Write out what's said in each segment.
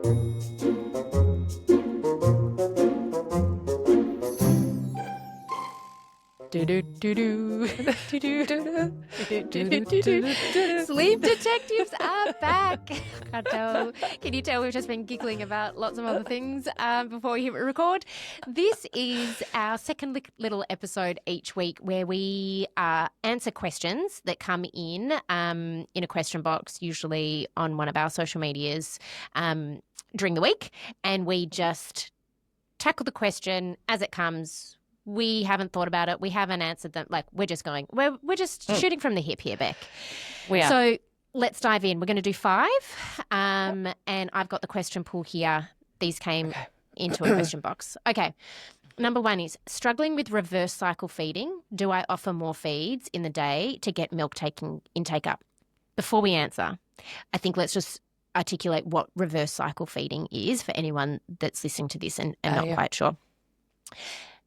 Sleep detectives are back. Can't tell. Can you tell we've just been giggling about lots of other things before we hit record? This is our second little episode each week where we answer questions that come in a question box, usually on one of our social medias during the week, and we just tackle the question as it comes. We haven't thought about it. We haven't answered them. Like, we're just shooting from the hip here, Bec. We are. So let's dive in. We're going to do 5. And I've got the question pool here. These came into a question box. Okay. Number 1 is, struggling with reverse cycle feeding. Do I offer more feeds in the day to get milk intake up? Before we answer, I think let's just articulate what reverse cycle feeding is for anyone that's listening to this and not quite sure.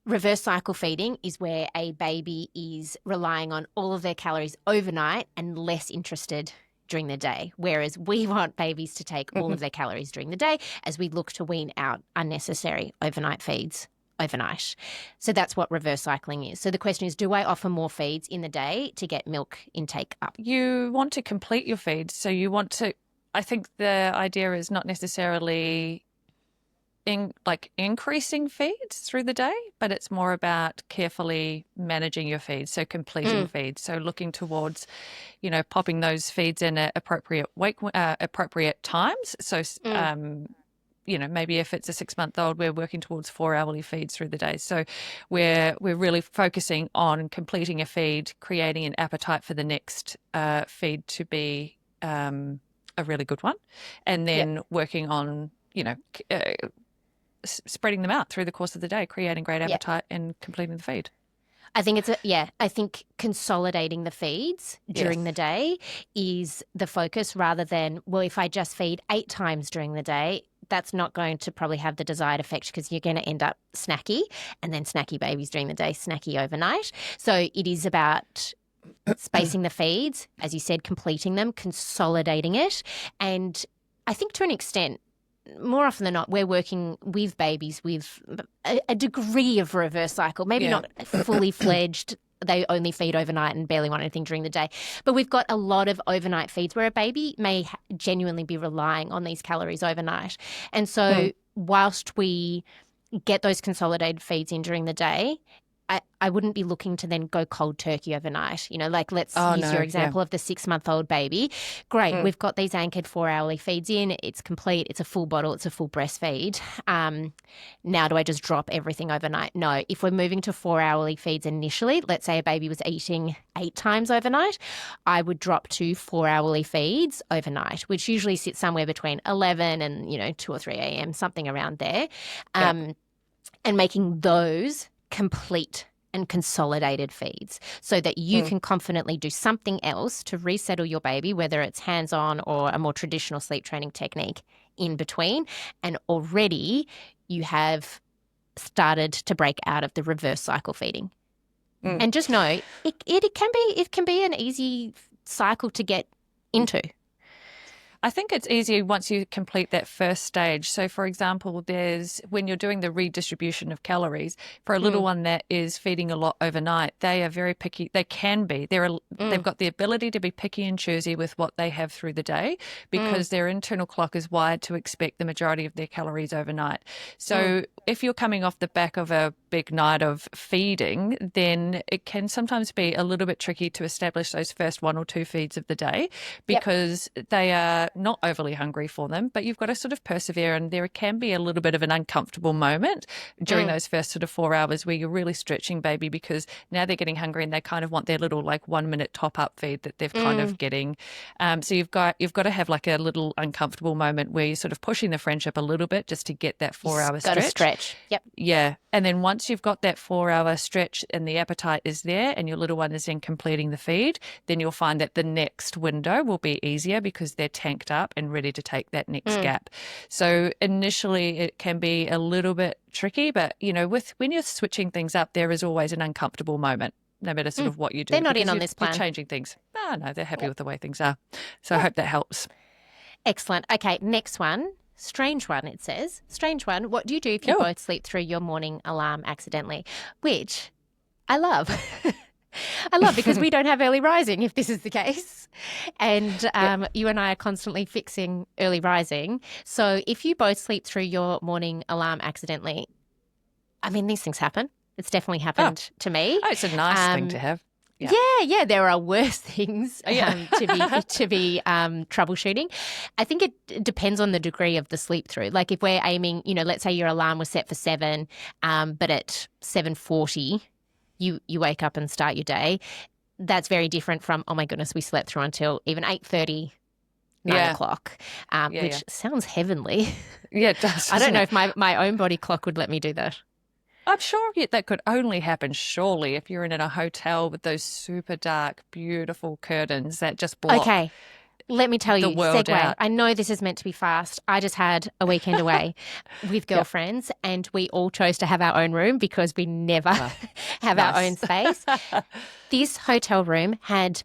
Reverse cycle feeding is where a baby is relying on all of their calories overnight and less interested during the day, whereas we want babies to take all of their calories during the day as we look to wean out unnecessary overnight feeds overnight. So that's what reverse cycling is. So the question is, do I offer more feeds in the day to get milk intake up? You want to complete your feeds. So you want to, I think the idea is not necessarily increasing feeds through the day, but it's more about carefully managing your feeds, so completing feeds. So looking towards, popping those feeds in at appropriate times. So, maybe if it's a 6-month-old, we're working towards 4 hourly feeds through the day. So we're really focusing on completing a feed, creating an appetite for the next feed to be a really good one, and then working on, spreading them out through the course of the day, creating great appetite and completing the feed. I think I think consolidating the feeds during the day is the focus, rather than, well, if I just feed 8 times during the day, that's not going to probably have the desired effect, because you're going to end up snacky, and then snacky babies during the day, snacky overnight. So it is about spacing the feeds, as you said, completing them, consolidating it. And I think to an extent, more often than not, we're working with babies with a degree of reverse cycle, maybe not fully fledged. They only feed overnight and barely want anything during the day. But we've got a lot of overnight feeds where a baby may genuinely be relying on these calories overnight. And so whilst we get those consolidated feeds in during the day, I wouldn't be looking to then go cold turkey overnight. Let's use your example of the 6-month-old baby. Great, we've got these anchored 4-hourly feeds in. It's complete. It's a full bottle. It's a full breastfeed. Now do I just drop everything overnight? No. If we're moving to 4-hourly feeds initially, let's say a baby was eating 8 times overnight, I would drop to 4-hourly feeds overnight, which usually sits somewhere between 11 and 2 or 3 a.m., something around there, and making those complete and consolidated feeds so that you can confidently do something else to resettle your baby, whether it's hands-on or a more traditional sleep training technique in between. And already you have started to break out of the reverse cycle feeding. And just know it can be an easy cycle to get into. I think it's easier once you complete that first stage. So, for example, when you're doing the redistribution of calories, for a little one that is feeding a lot overnight, they are very picky. They can be. They've got the ability to be picky and choosy with what they have through the day, because their internal clock is wired to expect the majority of their calories overnight. So if you're coming off the back of a big night of feeding, then it can sometimes be a little bit tricky to establish those first 1 or 2 feeds of the day, because they are not overly hungry for them, but you've got to sort of persevere, and there can be a little bit of an uncomfortable moment during those first sort of 4 hours where you're really stretching baby, because now they're getting hungry and they kind of want their little 1-minute top-up feed that they've kind of getting. So you've got to have a little uncomfortable moment where you're sort of pushing the friendship a little bit just to get that 4-hour stretch. Got to stretch. Yep. Yeah. And then once you've got that 4-hour stretch and the appetite is there and your little one is then completing the feed, then you'll find that the next window will be easier because they're tanked up and ready to take that next gap. So initially it can be a little bit tricky, but, when you're switching things up, there is always an uncomfortable moment, no matter sort of what you do. They're not in on this plan. You're changing things. No, they're happy with the way things are. So I hope that helps. Excellent. Okay, next one. strange one, it says. Strange one. What do you do if you Oh. both sleep through your morning alarm accidentally? Which I love. I love because we don't have early rising if this is the case. And you and I are constantly fixing early rising. So if you both sleep through your morning alarm accidentally, I mean, these things happen. It's definitely happened to me. Oh, it's a nice thing to have. Yeah, there are worse things to be troubleshooting. I think it depends on the degree of the sleep through. Like if we're aiming, let's say your alarm was set for 7, but at 7:40 you wake up and start your day. That's very different from, oh my goodness, we slept through until even 8:30, 9 o'clock, which sounds heavenly. Yeah, it does. I don't know if my own body clock would let me do that. I'm sure that could only happen, surely, if you're in a hotel with those super dark, beautiful curtains that just block Okay, let me tell the you, world segue. out. I know this is meant to be fast. I just had a weekend away with girlfriends and we all chose to have our own room because we never have our own space. This hotel room had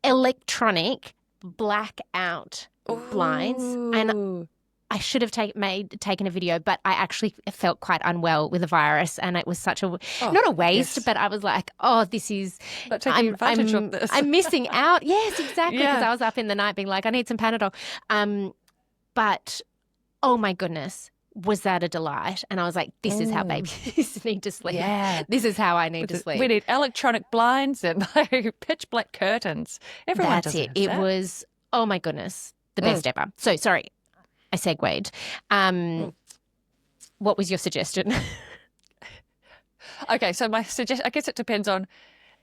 electronic blackout blinds and I should have taken a video, but I actually felt quite unwell with the virus, and it was such not a waste, but I was like, oh, this is taking advantage of this. I'm missing out. Yes, exactly, because I was up in the night being like, I need some Panadol. But oh my goodness, was that a delight? And I was like, this is how babies need to sleep. Yeah, this is how I need to sleep. We need electronic blinds and pitch black curtains. Everyone That's does it. It was, oh my goodness, the best ever. So sorry. I segued. What was your suggestion? Okay, so my suggestion, I guess it depends on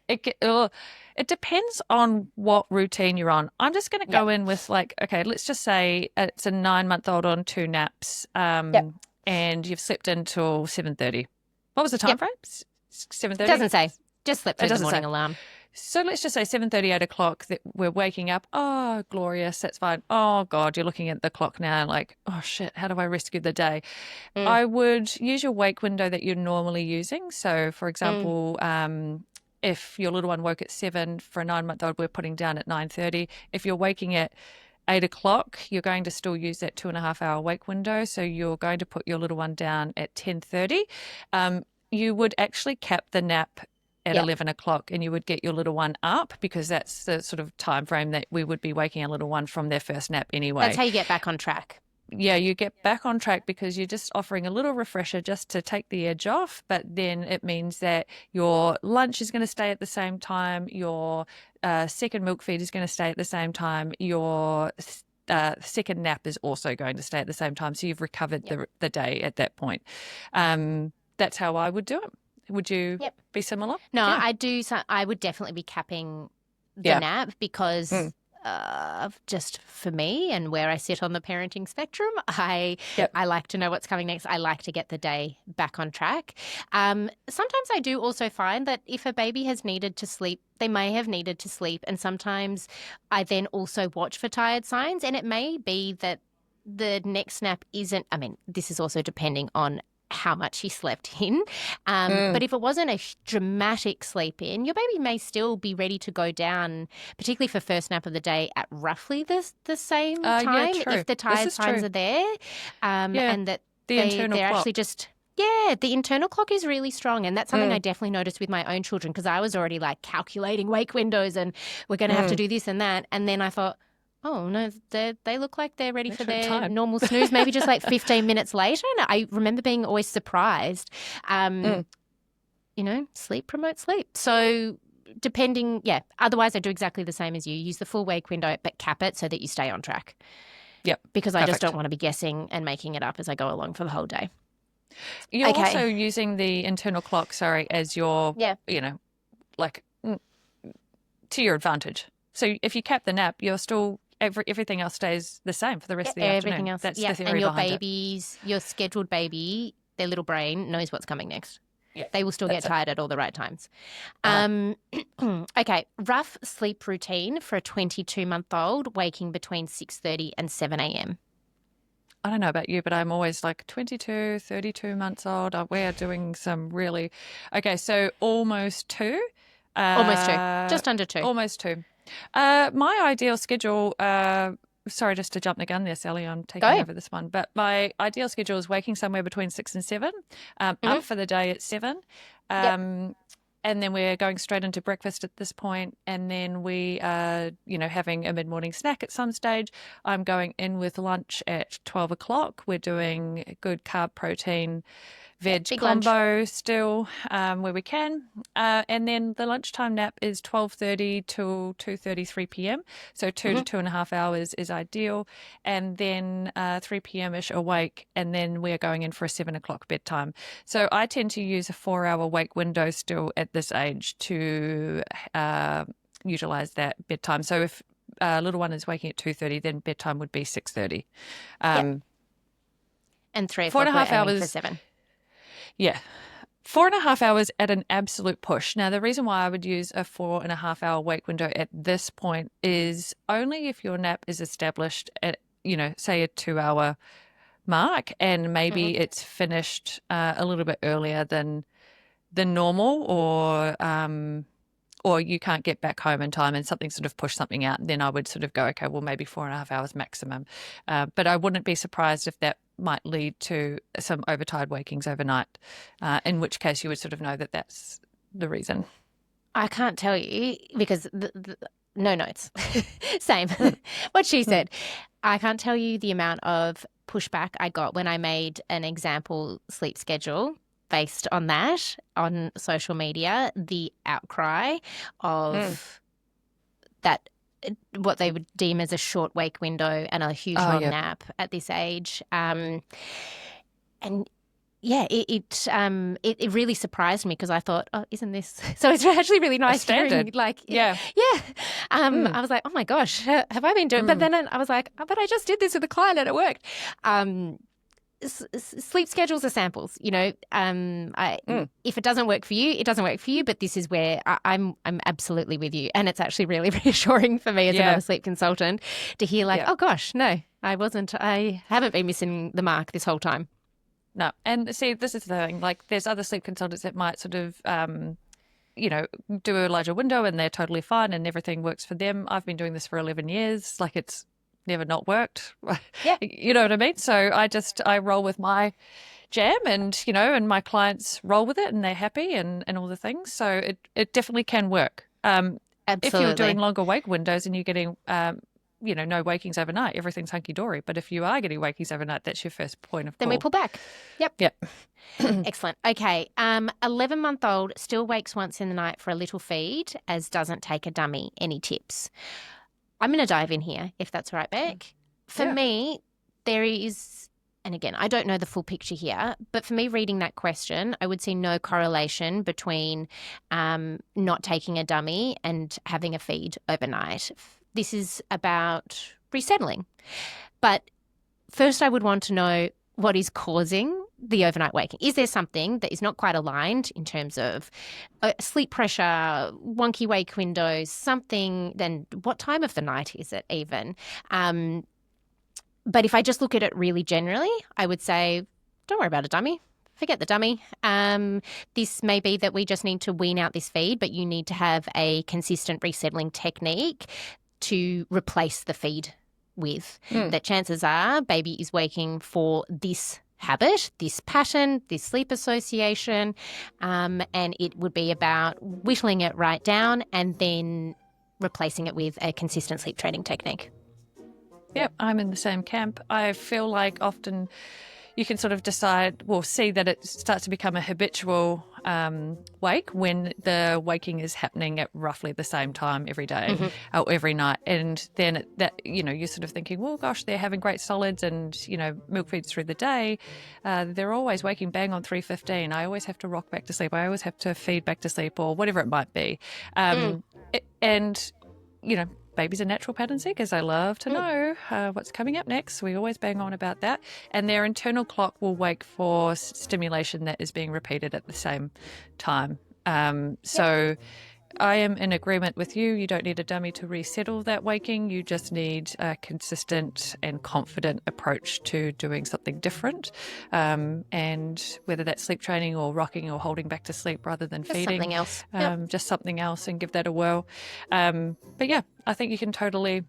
it depends on what routine you're on. I'm just going to go in with okay, let's just say it's a 9-month-old on 2 naps, and you've slept until 7:30. What was the time frame? 7:30. Doesn't say. Just slept through the morning alarm. So let's just say 7:30, 8 o'clock, that we're waking up. Oh, glorious. That's fine. Oh, God, you're looking at the clock now like, oh, shit, how do I rescue the day? I would use your wake window that you're normally using. So, for example, if your little one woke at 7 for a 9-month-old, we're putting down at 9:30. If you're waking at 8 o'clock, you're going to still use that 2.5-hour wake window. So you're going to put your little one down at 10:30. You would actually cap the nap at 11 o'clock and you would get your little one up because that's the sort of time frame that we would be waking a little one from their first nap anyway. That's how you get back on track. Yeah, you get back on track because you're just offering a little refresher just to take the edge off, but then it means that your lunch is going to stay at the same time, your second milk feed is going to stay at the same time, your second nap is also going to stay at the same time, so you've recovered the day at that point. That's how I would do it. Would you be similar? No, I do. So I would definitely be capping the nap because just for me and where I sit on the parenting spectrum, I like to know what's coming next. I like to get the day back on track. Sometimes I do also find that if a baby has needed to sleep, they may have needed to sleep. And sometimes I then also watch for tired signs. And it may be that the next nap isn't, I mean, this is also depending on how much he slept in. But if it wasn't a dramatic sleep in, your baby may still be ready to go down, particularly for first nap of the day, at roughly the same time if the tired signs are there. And that they're actually just... Yeah, the internal clock is really strong. And that's something I definitely noticed with my own children because I was already like calculating wake windows and we're going to have to do this and that. And then I thought, oh, no, they look like they're ready for their normal snooze, maybe just like 15 minutes later. And I remember being always surprised. Sleep promotes sleep. So depending, otherwise I do exactly the same as you. Use the full wake window, but cap it so that you stay on track. Yep. Because I just don't want to be guessing and making it up as I go along for the whole day. You're also using the internal clock, as your, to your advantage. So if you cap the nap, you're still... Everything else stays the same for the rest of the afternoon. Everything else. That's the theory and your behind your scheduled baby, their little brain knows what's coming next. Yeah, they will still get tired at all the right times. Okay, rough sleep routine for a 22-month-old waking between 6:30 and 7 a.m. I don't know about you, but I'm always like 22, 32 months old. We're doing some really... Okay, so almost 2. Almost 2. Just under 2. Almost 2. My ideal schedule sorry, just to jump the gun there, Sally, I'm taking Go. over this one. But my ideal schedule is waking somewhere between 6 and 7, Mm-hmm. up for the day at 7. Yep. And then we're going straight into breakfast at this point, and then we are, having a mid-morning snack at some stage. I'm going in with lunch at 12 o'clock. We're doing good carb protein veg Big lunch. combo still, where we can. And then the lunchtime nap is 12:30 till 2:33 p.m. So 2 to 2.5 hours is ideal. And then 3 p.m.-ish awake, and then we're going in for a 7 o'clock bedtime. So I tend to use a 4-hour wake window still at this age to utilize that bedtime. So if little one is waking at 2:30, then bedtime would be 6:30. Yep. And 3 4 and o'clock, a half we're aiming hours. for 7. Yeah. 4.5 hours at an absolute push. Now, the reason why I would use a 4.5 hour wake window at this point is only if your nap is established at, say a 2 hour mark, and maybe it's finished a little bit earlier than normal, or you can't get back home in time and something sort of pushed something out, then I would sort of go, okay, well, maybe 4.5 hours maximum. But I wouldn't be surprised if that might lead to some overtired wakings overnight, in which case you would sort of know that that's the reason. I can't tell you because no notes. Same. What she said. I can't tell you the amount of pushback I got when I made an example sleep schedule based on that on social media, the outcry of that, what they would deem as a short wake window and a huge long nap at this age. And yeah, it really surprised me because I thought, oh, isn't this? So it's actually really nice hearing, like, yeah. I was like, oh my gosh, have I been doing? But then I was like, oh, but I just did this with a client and it worked. Sleep schedules are samples, if it doesn't work for you, it doesn't work for you. But this is where I'm absolutely with you, and it's actually really reassuring for me as another sleep consultant to hear, like, oh gosh, no, I haven't been missing the mark this whole time. No. And see, this is the thing, like there's other sleep consultants that might sort of, do a larger window and they're totally fine and everything works for them. I've been doing this for 11 years. Like it's never not worked. Yeah. You know what I mean? So I roll with my jam and, and my clients roll with it and they're happy and all the things. So it definitely can work. Absolutely. If you're doing longer wake windows and you're getting, no wakings overnight, everything's hunky-dory. But if you are getting wakings overnight, that's your first point of call. Then we pull back. Yep. Yep. Excellent. Okay. 11-month-old still wakes once in the night for a little feed, as doesn't take a dummy. Any tips? I'm going to dive in here, if that's all right, Bec. For me, there is, and again, I don't know the full picture here, but for me reading that question, I would see no correlation between not taking a dummy and having a feed overnight. This is about resettling. But first I would want to know what is causing the overnight waking. Is there something that is not quite aligned in terms of sleep pressure, wonky wake windows, something, then what time of the night is it even? But if I just look at it really generally, I would say, don't worry about a dummy. Forget the dummy. This may be that we just need to wean out this feed, but you need to have a consistent resettling technique to replace the feed with. That chances are baby is waking for this habit, this pattern, this sleep association, and it would be about whittling it right down and then replacing it with a consistent sleep training technique. Yep, I'm in the same camp. I feel like often you can sort of see that it starts to become a habitual wake when the waking is happening at roughly the same time every day or every night. And then you're sort of thinking, well, gosh, they're having great solids and, milk feeds through the day. They're always waking bang on 3:15. I always have to rock back to sleep. I always have to feed back to sleep or whatever it might be. Babies are natural pattern seekers. I love to know what's coming up next. We always bang on about that. And their internal clock will wake for stimulation that is being repeated at the same time. So I am in agreement with you. You don't need a dummy to resettle that waking. You just need a consistent and confident approach to doing something different. And whether that's sleep training or rocking or holding back to sleep rather than feeding. Something else. Just something else and give that a whirl. But yeah, I think you can totally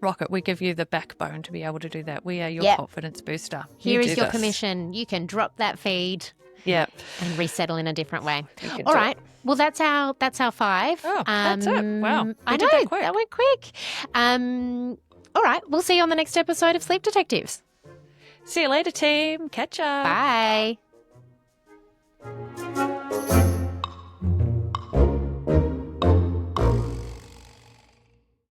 Rocket, we give you the backbone to be able to do that. We are your Yep. confidence booster. Here You is do your this. permission. You can drop that feed Yeah. and resettle in a different way. You can All do right. it. Well, that's our 5. Oh, that's it. Wow. I We know did that quick. that went quick. All right. We'll see you on the next episode of Sleep Detectives. See you later, team. Catch up. Bye.